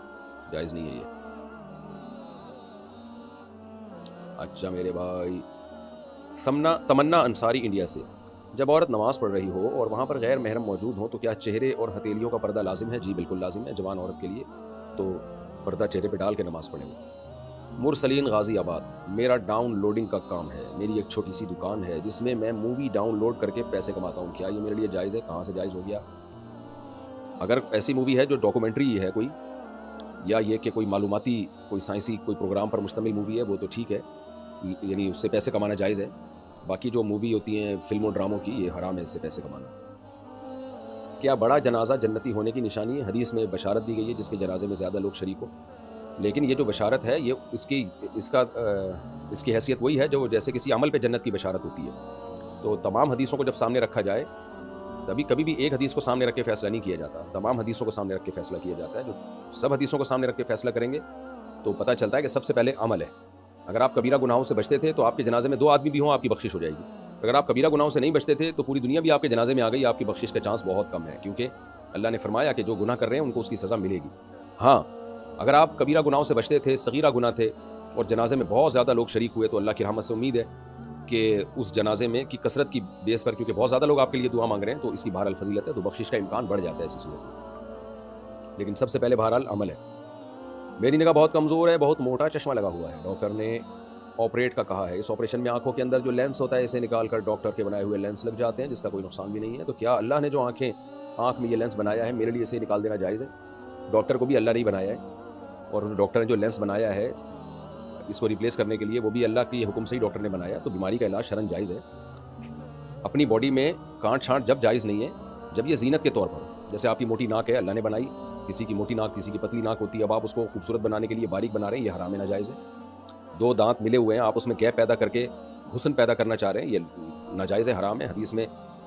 Speaker 1: جائز نہیں ہے یہ. اچھا میرے بھائی تمنا انصاری انڈیا سے، جب عورت نماز پڑھ رہی ہو اور وہاں پر غیر محرم موجود ہوں تو کیا چہرے اور ہتھیلیوں کا پردہ لازم ہے؟ جی بالکل لازم ہے. جوان عورت کے لیے تو پردہ چہرے پہ ڈال کے نماز پڑھیں. مرسلین غازی آباد، میرا ڈاؤن لوڈنگ کا کام ہے، میری ایک چھوٹی سی دکان ہے جس میں میں مووی ڈاؤن لوڈ کر کے پیسے کماتا ہوں، کیا یہ میرے لیے جائز ہے؟ کہاں سے جائز ہو گیا؟ اگر ایسی مووی ہے جو ڈاکومنٹری ہے کوئی، یا یہ کہ کوئی معلوماتی کوئی سائنسی کوئی پروگرام پر مشتمل مووی ہے، وہ تو ٹھیک ہے، یعنی اس سے پیسے کمانا جائز ہے. باقی جو مووی ہوتی ہیں فلم و ڈراموں کی، یہ حرام ہے اس سے پیسے کمانا. کیا بڑا جنازہ جنتی ہونے کی نشانی ہے؟ حدیث میں بشارت دی گئی ہے جس کے جنازے میں زیادہ لوگ شریک ہو، لیکن یہ جو بشارت ہے یہ اس کی حیثیت وہی ہے جو جیسے کسی عمل پہ جنت کی بشارت ہوتی ہے. تو تمام حدیثوں کو جب سامنے رکھا جائے، تبھی کبھی بھی ایک حدیث کو سامنے رکھ کے فیصلہ نہیں کیا جاتا، تمام حدیثوں کو سامنے رکھ کے فیصلہ کیا جاتا ہے. جو سب حدیثوں کو سامنے رکھ کے فیصلہ کریں گے تو پتہ چلتا ہے کہ سب سے پہلے عمل ہے. اگر آپ کبیرہ گناہوں سے بچتے تھے تو آپ کے جنازے میں 2 آدمی بھی ہوں، آپ کی بخشش ہو جائے گی. اگر آپ کبیرہ گناہوں سے نہیں بچتے تھے تو پوری دنیا بھی آپ کے جنازے میں آ گئی، آپ کی بخشش کا چانس بہت کم ہے، کیونکہ اللہ نے فرمایا کہ جو گناہ کر رہے ہیں ان کو اس کی سزا ملے گی. ہاں اگر آپ کبیرہ گناہوں سے بچتے تھے، صغیرہ گناہ تھے اور جنازے میں بہت زیادہ لوگ شریک ہوئے، تو اللہ کی رحمت سے امید ہے کہ اس جنازے میں کی کثرت کی بیس پر، کیونکہ بہت زیادہ لوگ آپ کے لیے دعا مانگ رہے ہیں، تو اس کی بہرحال فضیلت ہے، تو بخشش کا امکان بڑھ جاتا ہے ایسی صورت میں. لیکن سب سے پہلے بہرحال عمل ہے. میری نگاہ بہت کمزور ہے، بہت موٹا چشمہ لگا ہوا ہے، ڈاکٹر نے آپریٹ کا کہا ہے. اس آپریشن میں آنکھوں کے اندر جو لینس ہوتا ہے اسے نکال کر ڈاکٹر کے بنائے ہوئے لینس لگ جاتے ہیں، جس کا کوئی نقصان بھی نہیں ہے. تو کیا اللہ نے جو آنکھ میں یہ لینس بنایا ہے میرے لیے اسے نکال دینا جائز ہے؟ ڈاکٹر کو بھی اللہ نہیں بنایا ہے، اور ڈاکٹر نے جو لینس بنایا ہے اس کو ریپلیس کرنے کے لیے، وہ بھی اللہ کے حکم سے ہی ڈاکٹر نے بنایا. تو بیماری کا علاج شرعاً جائز ہے. اپنی باڈی میں کانٹ چھانٹ جب جائز نہیں ہے، جب یہ زینت کے طور پر. جیسے آپ کی موٹی ناک ہے، اللہ نے بنائی، کسی کی موٹی ناک کسی کی پتلی ناک ہوتی ہے، اب آپ اس کو خوبصورت بنانے کے لیے باریک بنا رہے ہیں، یہ حرام ناجائز ہے. 2 دانت ملے ہوئے ہیں، آپ اس میں گیپ پیدا کر کے حسن پیدا کرنا چاہ رہے ہیں، یہ ناجائز ہے، حرام ہے. حدیث میں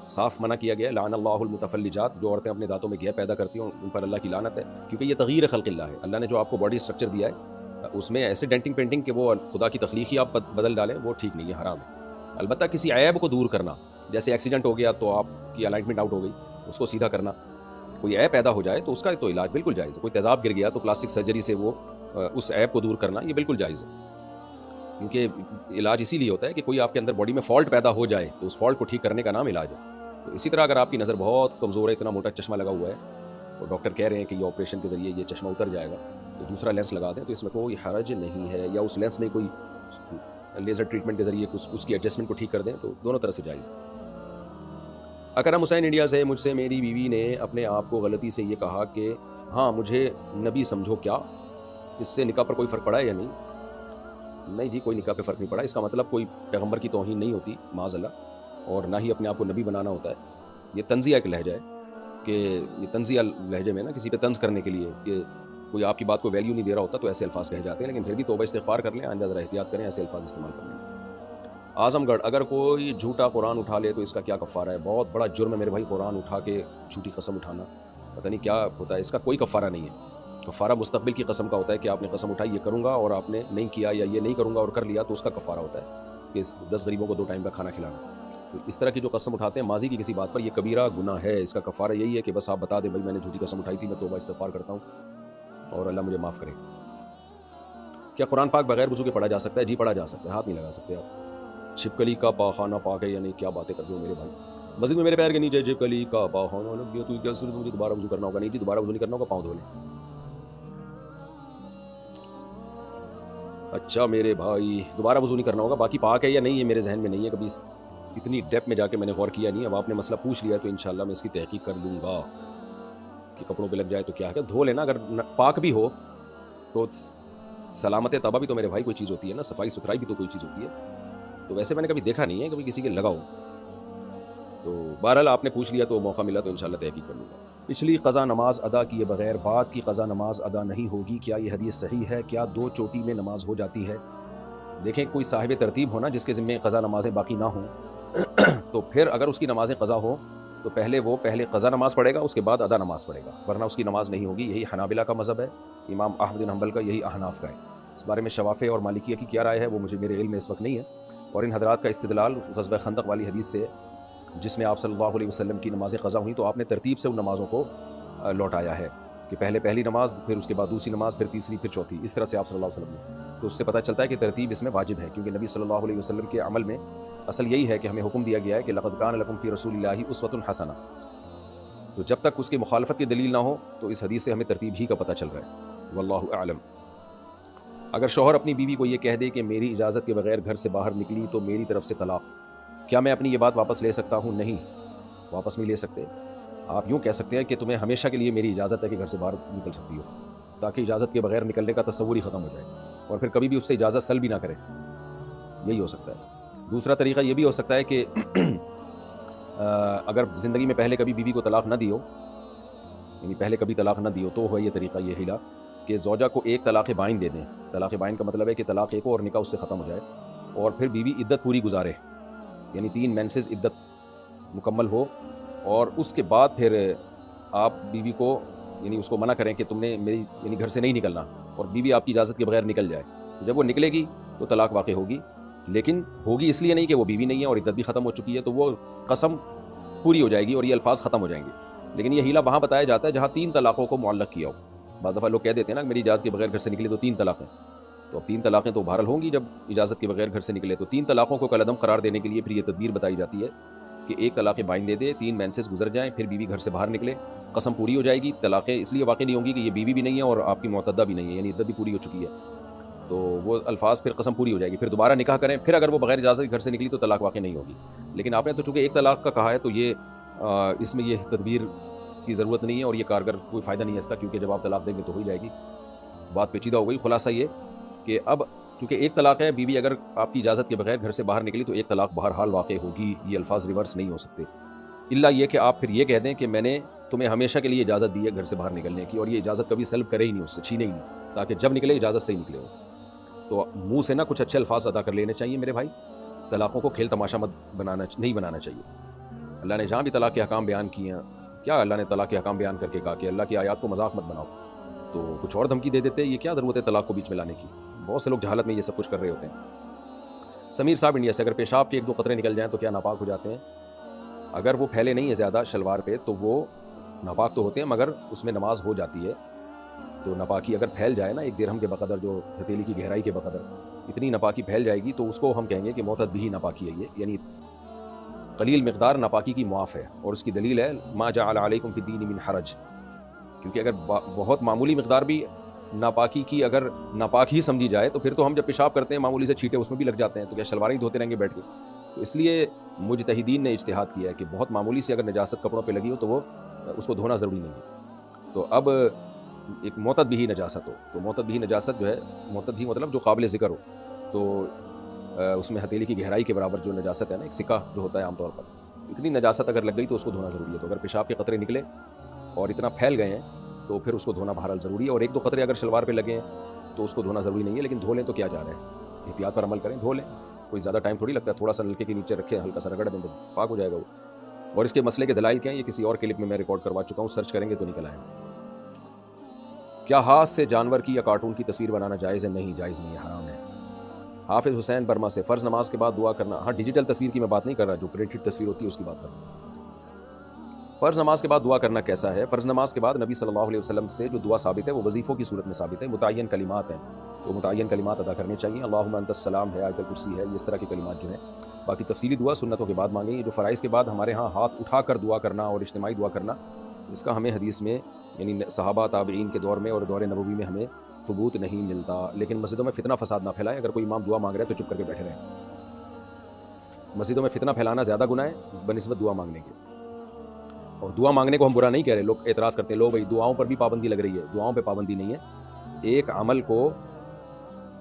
Speaker 1: صاف منع کیا گیا ہے، لعن اللہ المتفلجات، جو عورتیں اپنے دانتوں میں گیپ پیدا کرتی ہیں ان پر اللہ کی لعنت ہے، کیونکہ یہ تغیر خلق اللہ ہے. اللہ نے جو آپ کو باڈی اسٹرکچر دیا ہے اس میں ایسے ڈینٹنگ پینٹنگ کہ وہ خدا کی تخلیق ہی آپ بدل ڈالیں، وہ ٹھیک نہیں ہے، حرام ہے. البتہ کسی عیب کو دور کرنا، جیسے ایکسیڈنٹ ہو گیا تو آپ کی الائنمنٹ آؤٹ ہو گئی، اس کو سیدھا کرنا. کوئی عیب پیدا ہو جائے تو اس کا تو علاج بالکل جائز ہے. کوئی تیزاب گر گیا تو پلاسٹک سرجری سے وہ اس عیب کو دور کرنا یہ بالکل جائز ہے، کیونکہ علاج اسی لیے ہوتا ہے کہ کوئی آپ کے اندر باڈی میں فالٹ پیدا ہو جائے تو اس فالٹ کو ٹھیک کرنے کا نام علاج ہے. تو اسی طرح اگر آپ کی نظر بہت کمزور ہے، اتنا موٹا چشمہ لگا ہوا ہے، تو ڈاکٹر کہہ رہے ہیں کہ یہ آپریشن کے ذریعے یہ چشمہ اتر جائے گا، تو دوسرا لینس لگا دیں، تو اس میں کوئی حرج نہیں ہے. یا اس لینس میں کوئی لیزر ٹریٹمنٹ کے ذریعے اس کی ایڈجسٹمنٹ کو ٹھیک کر دیں، تو دونوں طرح سے جائز ہے. اکرم حسین انڈیا سے، مجھ سے میری بیوی نے اپنے آپ کو غلطی سے یہ کہا کہ ہاں مجھے نبی سمجھو، کیا اس سے نکاح پر کوئی فرق پڑا ہے یا نہیں؟ نہیں جی، کوئی نکاح پہ فرق نہیں پڑا. اس کا مطلب کوئی پیغمبر کی توہین نہیں ہوتی معاذ اللہ، اور نہ ہی اپنے آپ کو نبی بنانا ہوتا ہے. یہ طنزیہ ایک لہجہ ہے کہ یہ طنزیہ لہجے میں نا کسی پہ طنز کرنے کے لیے کہ کوئی آپ کی بات کو ویلیو نہیں دے رہا ہوتا تو ایسے الفاظ کہے جاتے ہیں، لیکن پھر بھی توبہ استغفار کر لیں، آئندہ ذرا احتیاط کریں ایسے الفاظ استعمال کرنے میں. اعظم گڑھ، اگر کوئی جھوٹا قرآن اٹھا لے تو اس کا کیا کفارہ ہے؟ بہت بڑا جرم ہے میرے بھائی قرآن اٹھا کے جھوٹی قسم اٹھانا، پتہ نہیں کیا ہوتا ہے. اس کا کوئی کفارہ نہیں ہے. کفارہ مستقبل کی قسم کا ہوتا ہے کہ آپ نے قسم اٹھائی یہ کروں گا اور آپ نے نہیں کیا، یا یہ نہیں کروں گا اور کر لیا، تو اس کا کفارہ ہوتا ہے کہ 10 غریبوں کو 2 ٹائم کا کھانا کھلانا. تو اس طرح کی جو قسم اٹھاتے ہیں ماضی کی کسی بات پر، یہ کبیرہ گناہ ہے. اس کا کفارہ یہی ہے کہ بس آپ بتا دیں بھائی میں نے جھوٹی قسم اٹھائی تھی، میں توبہ استغفار کرتا ہوں اور اللہ مجھے معاف کرے. کیا قرآن پاک بغیر وضو کے پڑھا جا سکتا ہے؟ جی پڑھا جا سکتا ہے، ہاتھ نہیں لگا سکتے آپ. چھپکلی کا پاخانہ پاک ہے یا نہیں؟ کیا باتیں کرتے ہو میرے بھائی. مسجد میں میرے پیر کے نیچے چھپکلی کا پاخانہ لگ گیا تو کیا ضرورت مجھے دوبارہ وضو کرنا ہوگا؟ نہیں جی، دوبارہ وضو نہیں کرنا ہوگا، پاؤں دھو لیں. اچھا میرے بھائی، دوبارہ وضو نہیں کرنا ہوگا. باقی پاک ہے یا نہیں یہ میرے ذہن میں نہیں ہے، کبھی اتنی ڈیپ میں جا کے میں نے غور کیا نہیں. اب آپ نے مسئلہ پوچھ لیا تو انشاءاللہ میں اس کی تحقیق کر لوں گا کہ کپڑوں پہ لگ جائے تو کیا ہے. دھو لینا، اگر پاک بھی ہو تو سلامت طبع بھی تو میرے بھائی کوئی چیز ہوتی ہے نا، صفائی ستھرائی بھی تو کوئی چیز ہوتی ہے. تو ویسے میں نے کبھی دیکھا نہیں ہے کبھی کسی کے لگا ہو. تو بہرحال آپ نے پوچھ لیا تو موقع ملا تو انشاءاللہ تحقیق کر لوں گا. پچھلی قضا نماز ادا کیے بغیر بعد کی قضا نماز ادا نہیں ہوگی، کیا یہ حدیث صحیح ہے؟ کیا 2 چوٹی میں نماز ہو جاتی ہے؟ دیکھیں کوئی صاحب ترتیب ہونا جس کے ذمہ قضا نمازیں باقی نہ ہوں تو پھر اگر اس کی نمازیں قضا ہو تو پہلے قضا نماز پڑھے گا، اس کے بعد ادا نماز پڑھے گا، ورنہ اس کی نماز نہیں ہوگی. یہی حنابلہ کا مذہب ہے، امام احمد بن حنبل کا، یہی احناف کا ہے. اس بارے میں شوافع اور مالکیہ کی کیا رائے ہے وہ میرے علم میں اس وقت نہیں ہے. اور ان حضرات کا استدلال غزوہ خندق والی حدیث سے، جس میں آپ صلی اللہ علیہ وسلم کی نمازیں قضا ہوئیں تو آپ نے ترتیب سے ان نمازوں کو لوٹایا ہے کہ پہلے پہلی نماز، پھر اس کے بعد دوسری نماز، پھر تیسری، پھر چوتھی، اس طرح سے آپ صلی اللہ علیہ وسلم نے. تو اس سے پتہ چلتا ہے کہ ترتیب اس میں واجب ہے، کیونکہ نبی صلی اللہ علیہ وسلم کے عمل میں اصل یہی ہے کہ ہمیں حکم دیا گیا ہے کہ لقد کان لکم فی رسول اللہ اسوۃ حسنہ. تو جب تک اس کی مخالفت کی دلیل نہ ہو تو اس حدیث سے ہمیں ترتیب ہی کا پتہ چل رہا ہے، واللہ اعلم. اگر شوہر اپنی بیوی کو یہ کہہ دے کہ میری اجازت کے بغیر گھر سے باہر نکلی تو میری طرف سے طلاق، کیا میں اپنی یہ بات واپس لے سکتا ہوں؟ نہیں، واپس نہیں لے سکتے. آپ یوں کہہ سکتے ہیں کہ تمہیں ہمیشہ کے لیے میری اجازت ہے کہ گھر سے باہر نکل سکتی ہو، تاکہ اجازت کے بغیر نکلنے کا تصور ہی ختم ہو جائے اور پھر کبھی بھی اس سے اجازت سلب بھی نہ کرے. یہی ہو سکتا ہے. دوسرا طریقہ یہ بھی ہو سکتا ہے کہ اگر زندگی میں پہلے کبھی بیوی کو طلاق نہ دی ہو، یعنی پہلے کبھی طلاق نہ دی ہو، تو ہے یہ طریقہ، یہ ہیلا کہ زوجہ کو ایک طلاق بائن دے دیں. طلاق بائن کا مطلب ہے کہ طلاق ایک اور نکاح اس سے ختم ہو جائے اور پھر بیوی عدت پوری گزارے، یعنی 3 مینسز عدت مکمل ہو، اور اس کے بعد پھر آپ بیوی کو یعنی اس کو منع کریں کہ تم نے میری یعنی گھر سے نہیں نکلنا، اور بیوی آپ کی اجازت کے بغیر نکل جائے. جب وہ نکلے گی تو طلاق واقع ہوگی، لیکن ہوگی اس لیے نہیں کہ وہ بیوی نہیں ہے اور عدت بھی ختم ہو چکی ہے، تو وہ قسم پوری ہو جائے گی اور یہ الفاظ ختم ہو جائیں گے. لیکن یہ ہیلا وہاں بتایا جاتا ہے جہاں 3 طلاقوں کو معلق کیا ہو. بعض دفعہ لوگ کہہ دیتے ہیں نا میری اجازت کے بغیر گھر سے نکلے تو 3 طلاقیں. تو اب 3 طلاقیں تو بہرحال ہوں گی جب اجازت کے بغیر گھر سے نکلے. تو 3 طلاقوں کو کالعدم قرار دینے کے لیے پھر یہ تدبیر بتائی جاتی ہے کہ ایک طلاق بائن دے دے، 3 مینسز گزر جائیں، پھر بیوی گھر سے باہر نکلے، قسم پوری ہو جائے گی. طلاقیں اس لیے واقع نہیں ہوں گی کہ یہ بیوی بھی نہیں ہے اور آپ کی معتدہ بھی نہیں ہے، یعنی عدت بھی پوری ہو چکی ہے. تو وہ الفاظ پھر قسم پوری ہو جائے گی، پھر دوبارہ نکاح کریں، پھر اگر وہ بغیر اجازت گھر سے نکلی تو طلاق واقع نہیں ہوگی. لیکن آپ نے تو چونکہ ایک طلاق کا کہا ہے تو یہ اس میں یہ تدبیر کی ضرورت نہیں ہے اور یہ کارگر کوئی فائدہ نہیں ہے اس کا، کیونکہ جب آپ طلاق دیں گے تو ہو ہی جائے گی. بات پیچیدہ ہو گئی. خلاصہ یہ کہ اب کیونکہ ایک طلاق ہے، بیوی اگر آپ کی اجازت کے بغیر گھر سے باہر نکلی تو ایک طلاق بہرحال واقع ہوگی، یہ الفاظ ریورس نہیں ہو سکتے، الا یہ کہ آپ پھر یہ کہہ دیں کہ میں نے تمہیں ہمیشہ کے لیے اجازت دی ہے گھر سے باہر نکلنے کی، اور یہ اجازت کبھی سلب کرے ہی نہیں، اس سے چھینے ہی نہیں، تاکہ جب نکلے اجازت سے ہی نکلے ہو۔ تو منہ سے نا کچھ اچھے الفاظ ادا کر لینے چاہیے میرے بھائی، طلاقوں کو کھیل تماشا نہیں بنانا چاہیے۔ اللہ نے جہاں بھی طلاق کے احکام بیان کیے ہیں، کیا اللہ نے طلاق کے احکام بیان کر کے کہا کہ اللہ کی آیات کو مذاق مت بناؤ، تو کچھ اور دھمکی دے دیتے، یہ کیا ضرورت ہے طلاق کو بیچ میں لانے کی؟ بہت سے لوگ جہالت میں یہ سب کچھ کر رہے ہوتے ہیں۔ سمیر صاحب انڈیا سے، اگر پیشاب کے 1-2 قطرے نکل جائیں تو کیا ناپاک ہو جاتے ہیں؟ اگر وہ پھیلے نہیں ہیں زیادہ شلوار پہ تو وہ ناپاک تو ہوتے ہیں، مگر اس میں نماز ہو جاتی ہے۔ تو ناپاکی اگر پھیل جائے نا 1 درہم کے بقدر، جو ہتھیلی کی گہرائی کے بقدر اتنی ناپاکی پھیل جائے گی تو اس کو ہم کہیں گے کہ معتد بھی ناپاکی ہے، یہ یعنی قلیل مقدار ناپاکی کی معاف ہے، اور اس کی دلیل ہے ما جعل علیکم فی الدین من حرج، کیونکہ اگر بہت معمولی مقدار بھی ناپاکی کی اگر ناپاک ہی سمجھی جائے تو پھر تو ہم جب پیشاب کرتے ہیں معمولی سے چھینٹے اس میں بھی لگ جاتے ہیں، تو کیا شلواریں ہی دھوتے رہیں گے بیٹھ کے؟ تو اس لیے مجتہدین نے اجتہاد کیا ہے کہ بہت معمولی سی اگر نجاست کپڑوں پہ لگی ہو تو وہ اس کو دھونا ضروری نہیں ہے۔ تو اب ایک معتد بھی نجاست ہو، تو معتد بھی نجاست جو ہے، معتد بھی مطلب جو قابل ذکر ہو، تو اس میں ہتھیلی کی گہرائی کے برابر جو نجاست ہے نا، ایک سکہ جو ہوتا ہے عام طور پر، اتنی نجاست اگر لگ گئی تو اس کو دھونا ضروری ہے۔ تو اگر پیشاب کے قطرے نکلے اور اتنا پھیل گئے ہیں تو پھر اس کو دھونا بہرحال ضروری ہے، اور 1-2 قطرے اگر شلوار پہ لگے ہیں تو اس کو دھونا ضروری نہیں ہے، لیکن دھو لیں تو کیا جا رہا ہے، احتیاط پر عمل کریں، دھو لیں، کوئی زیادہ ٹائم تھوڑی لگتا ہے، تھوڑا سا نلکے کے نیچے رکھیں، ہلکا سا رگڑ دیں، بس پاک ہو جائے گا وہ۔ اور اس کے مسئلے کے دلائل کیا ہیں، یہ کسی اور کلپ میں میں ریکارڈ کروا چکا ہوں، سرچ کریں گے تو نکل آئے گا۔ کیا ہاتھ سے جانور کی یا کارٹون کی تصویر بنانا جائز ہے؟ نہیں، جائز نہیں ہے، حرام ہے۔ حافظ حسین برما سے، فرض نماز کے بعد دعا کرنا، ہاں ڈیجیٹل تصویر کی میں بات نہیں کر رہا، جو پرنٹڈ تصویر ہوتی ہے اس کی بات کر رہا ہوں۔ فرض نماز کے بعد دعا کرنا کیسا ہے؟ فرض نماز کے بعد نبی صلی اللہ علیہ وسلم سے جو دعا ثابت ہے وہ وظیفوں کی صورت میں ثابت ہے، متعین کلمات ہیں، تو متعین کلمات ادا کرنے چاہیے، اللہم انت السلام ہے، آیت الکرسی ہے، اس طرح کی کلمات جو ہیں۔ باقی تفصیلی دعا سنتوں کے بعد مانگیں، یہ جو فرائض کے بعد ہمارے ہاں ہاتھ اٹھا کر دعا کرنا اور اجتماعی دعا کرنا، اس کا ہمیں حدیث میں یعنی صحابہ تابعین کے دور میں اور دور نبوی میں ہمیں ثبوت نہیں ملتا۔ لیکن مسجدوں میں فتنہ فساد نہ پھیلائیں، اگر کوئی امام دعا مانگ رہا ہے تو چپ کر کے بیٹھے رہیں۔ مسجدوں میں فتنہ پھیلانا زیادہ گناہ ہے بنسبت دعا مانگنے کے، اور دعا مانگنے کو ہم برا نہیں کہہ رہے، لوگ اعتراض کرتے ہیں، لو بھائی دعاؤں پر بھی پابندی لگ رہی ہے، دعاؤں پہ پابندی نہیں ہے، ایک عمل کو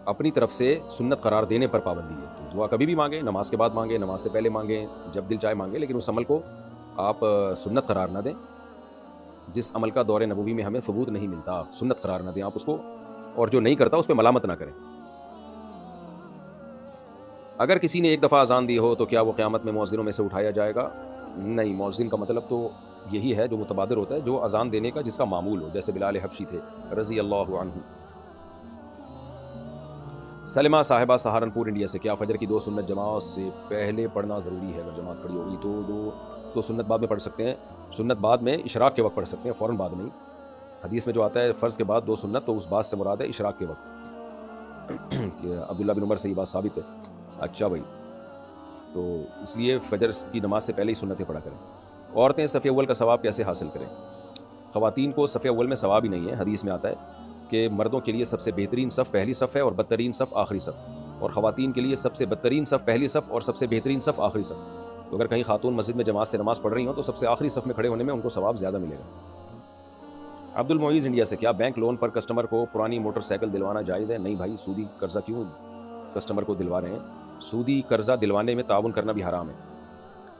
Speaker 1: اپنی طرف سے سنت قرار دینے پر پابندی ہے۔ تو دعا کبھی بھی مانگیں، نماز کے بعد مانگیں، نماز سے پہلے مانگیں، جب دل چاہے مانگیں، لیکن اس عمل کو آپ سنت قرار نہ دیں، جس عمل کا دور نبوی میں ہمیں ثبوت نہیں ملتا، سنت قرار نہ دیں آپ اس کو، اور جو نہیں کرتا اس پہ ملامت نہ کریں۔ اگر کسی نے 1 دفعہ اذان دی ہو تو کیا وہ قیامت میں مؤذنوں میں سے اٹھایا جائے گا؟ نہیں، مؤذن کا مطلب تو یہی ہے جو متبادر ہوتا ہے، جو اذان دینے کا جس کا معمول ہو، جیسے بلال حبشی تھے رضی اللہ عنہ۔ سلمہ صاحبہ سہارنپور انڈیا سے، کیا فجر کی 2 سنت جماعت سے پہلے پڑھنا ضروری ہے؟ اگر جماعت کھڑی ہوگی تو دو سنت بعد میں پڑھ سکتے ہیں، سنت بعد میں اشراق کے وقت پڑھ سکتے ہیں، فوراً بعد نہیں۔ حدیث میں جو آتا ہے فرض کے بعد 2 سنت، تو اس بات سے مراد ہے اشراق کے وقت کہ عبداللہ بن عمر سے یہ بات ثابت ہے۔ اچھا بھائی، تو اس لیے فجر کی نماز سے پہلے ہی سنتیں پڑھا کریں۔ عورتیں صف اول کا ثواب کیسے حاصل کریں؟ خواتین کو صف اول میں ثواب ہی نہیں ہے، حدیث میں آتا ہے کہ مردوں کے لیے سب سے بہترین صف پہلی صف ہے اور بدترین صف آخری صف، اور خواتین کے لیے سب سے بدترین صف پہلی صف اور سب سے بہترین صف آخری صف۔ تو اگر کہیں خاتون مسجد میں جماعت سے نماز پڑھ رہی ہوں تو سب سے آخری صف میں کھڑے ہونے میں ان کو ثواب زیادہ ملے گا۔ عبد المعیز انڈیا سے، کیا بینک لون پر کسٹمر کو پرانی موٹر سائیکل دلوانا جائز ہے؟ نہیں بھائی، سودی قرضہ کیوں کسٹمر کو دلوا رہے ہیں؟ سودی قرضہ دلوانے میں تعاون کرنا بھی حرام ہے۔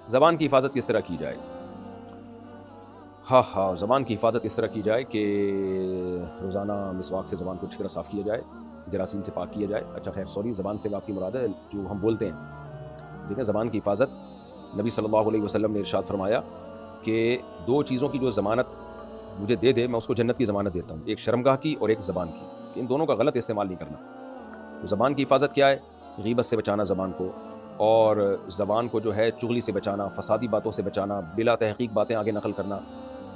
Speaker 1: زبان کی حفاظت کس طرح کی جائے؟ ہاں، زبان کی حفاظت اس طرح کی جائے کہ روزانہ مسواک سے زبان کو اچھی طرح صاف کیا جائے، جراثیم سے پاک کیا جائے۔ اچھا خیر، سوری، زبان سے آپ کی مراد ہے جو ہم بولتے ہیں۔ دیکھیں، زبان کی حفاظت نبی صلی اللہ علیہ وسلم نے ارشاد فرمایا کہ 2 چیزوں کی جو ضمانت مجھے دے دے میں اس کو جنت کی ضمانت دیتا ہوں، ایک شرمگاہ کی اور ایک زبان کی، کہ ان دونوں کا غلط استعمال نہیں کرنا۔ تو زبان کی حفاظت کیا ہے؟ غیبت سے بچانا زبان کو، اور زبان کو جو ہے چغلی سے بچانا، فسادی باتوں سے بچانا، بلا تحقیق باتیں آگے نقل کرنا۔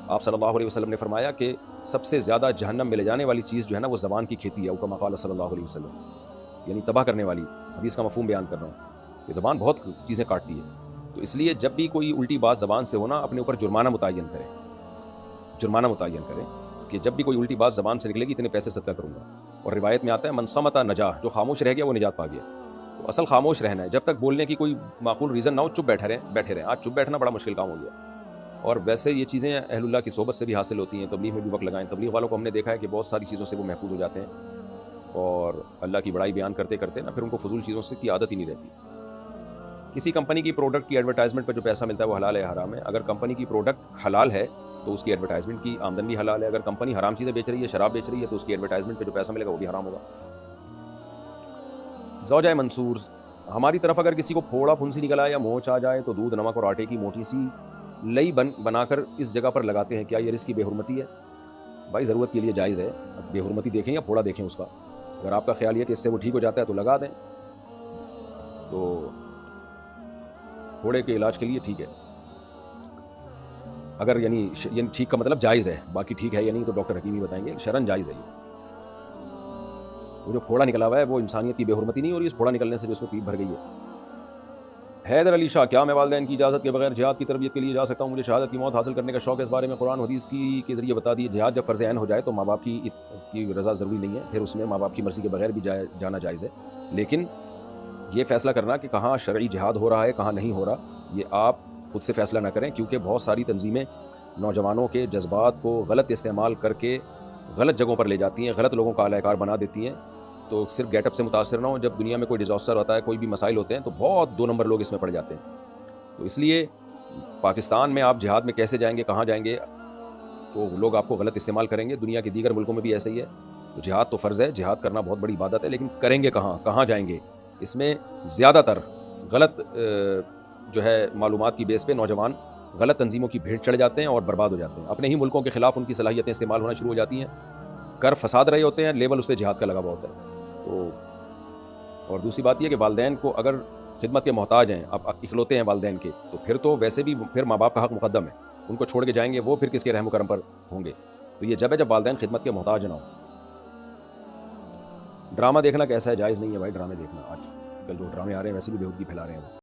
Speaker 1: آپ صلی اللہ علیہ وسلم نے فرمایا کہ سب سے زیادہ جہنم میں لے جانے والی چیز جو ہے نا وہ زبان کی کھیتی ہے، او کما قال صلی اللہ علیہ وسلم، یعنی تباہ کرنے والی۔ حدیث کا مفہوم بیان کر رہا ہوں کہ زبان بہت چیزیں کاٹتی ہے، تو اس لیے جب بھی کوئی الٹی بات زبان سے ہونا، اپنے اوپر جرمانہ متعین کریں کہ جب بھی کوئی الٹی بات زبان سے نکلے گی اتنے پیسے صدقہ کروں گا۔ اور روایت میں آتا ہے من صمت نجا، جو خاموش رہ گیا وہ نجات پا گیا۔ تو اصل خاموش رہنا ہے، جب تک بولنے کی کوئی معقول ریزن نہ ہو چپ بیٹھے رہیں۔ آج چپ بیٹھنا بڑا مشکل کام ہو گیا، اور ویسے یہ چیزیں اہل اللہ کی صحبت سے بھی حاصل ہوتی ہیں، تبلیغ میں بھی وقت لگائیں۔ تبلیغ والوں کو ہم نے دیکھا ہے کہ بہت ساری چیزوں سے وہ محفوظ ہو جاتے ہیں، اور اللہ کی بڑائی بیان کرتے کرتے نا پھر ان کو فضول چیزوں سے کی عادت ہی نہیں رہتی. کسی کمپنی کی پروڈکٹ کی ایڈورٹائزمنٹ پہ جو پیسہ ملتا ہے وہ حلال ہے حرام ہے؟ اگر کمپنی کی پروڈکٹ حلال ہے تو اس کی ایڈورٹائزمنٹ کی آمدن بھی حلال ہے. اگر کمپنی حرام چیزیں بیچ رہی ہے، شراب بیچ رہی ہے، تو اس کی ایڈورٹائزمنٹ پہ جو پیسہ ملے گا وہ بھی حرام ہوگا. زوجہ منصور: ہماری طرف اگر کسی کو پھوڑا پھنسی نکل آئے یا مونچھ آ جائے تو دودھ، نمک اور آٹے کی موٹی سی لئی بنا کر اس جگہ پر لگاتے ہیں، کیا یہ رزق کی بے حرمتی ہے؟ بھائی ضرورت کے لیے جائز ہے. بے حرمتی دیکھیں یا پھوڑا دیکھیں اس کا. اگر آپ کا خیال یہ کہ اس سے وہ ٹھیک ہو جاتا ہے تو لگا دیں، تو پھوڑے کے علاج کے لیے ٹھیک ہے. اگر یعنی ٹھیک کا مطلب جائز ہے، باقی ٹھیک ہے یا نہیں تو ڈاکٹر حکیم ہی بتائیں گے. شرعن جائز ہے. وہ جو پھوڑا نکلا ہوا ہے وہ انسانیت کی بے حرمتی نہیں ہو رہی اس پھوڑا نکلنے سے جو اس میں پیپ بھر گئی ہے. حیدر علی شاہ: کیا میں والدین کی اجازت کے بغیر جہاد کی تربیت کے لیے جا سکتا ہوں؟ مجھے شہادت کی موت حاصل کرنے کا شوق ہے. اس بارے میں قرآن حدیث کے ذریعے بتا دیے. جہاد جب فرض عین ہو جائے تو ماں باپ کی رضا ضروری نہیں ہے، پھر اس میں ماں باپ کی مرضی کے بغیر بھی جانا جائز ہے. لیکن یہ فیصلہ کرنا کہ کہاں شرعی جہاد ہو رہا ہے کہاں نہیں ہو رہا، یہ آپ خود سے فیصلہ نہ کریں، کیونکہ بہت ساری تنظیمیں نوجوانوں کے جذبات کو غلط استعمال کر کے غلط جگہوں پر لے جاتی ہیں، غلط لوگوں کا اعلی کار بنا دیتی ہیں. تو صرف گیٹ اپ سے متاثر نہ ہوں. جب دنیا میں کوئی ڈیزاسٹر ہوتا ہے، کوئی بھی مسائل ہوتے ہیں، تو بہت 2 نمبر لوگ اس میں پڑ جاتے ہیں. تو اس لیے پاکستان میں آپ جہاد میں کیسے جائیں گے، کہاں جائیں گے، تو لوگ آپ کو غلط استعمال کریں گے. دنیا کے دیگر ملکوں میں بھی ایسا ہی ہے. تو جہاد تو فرض ہے، جہاد کرنا بہت بڑی عبادت ہے، لیکن کریں گے کہاں جائیں گے؟ اس میں زیادہ تر غلط جو ہے معلومات کی بیس پہ نوجوان غلط تنظیموں کی بھیڑ چڑھ جاتے ہیں اور برباد ہو جاتے ہیں. اپنے ہی ملکوں کے خلاف ان کی صلاحیتیں استعمال ہونا شروع ہو جاتی ہیں، کر فساد رہے ہوتے ہیں، لیبل اس پہ جہاد کا لگا ہوا ہوتا ہے. تو اور دوسری بات یہ کہ والدین کو اگر خدمت کے محتاج ہیں، اب اکلوتے ہیں والدین کے، تو پھر تو ویسے بھی پھر ماں باپ کا حق مقدم ہے. ان کو چھوڑ کے جائیں گے، وہ پھر کس کے رحم و کرم پر ہوں گے؟ تو یہ جب ہے جب والدین خدمت کے محتاج نہ ہوں. ڈرامہ دیکھنا کیسا ہے؟ جائز نہیں ہے بھائی ڈرامے دیکھنا. آج کل جو ڈرامے آ رہے ہیں ویسے بھی بے حودگی پھیلا رہے ہیں.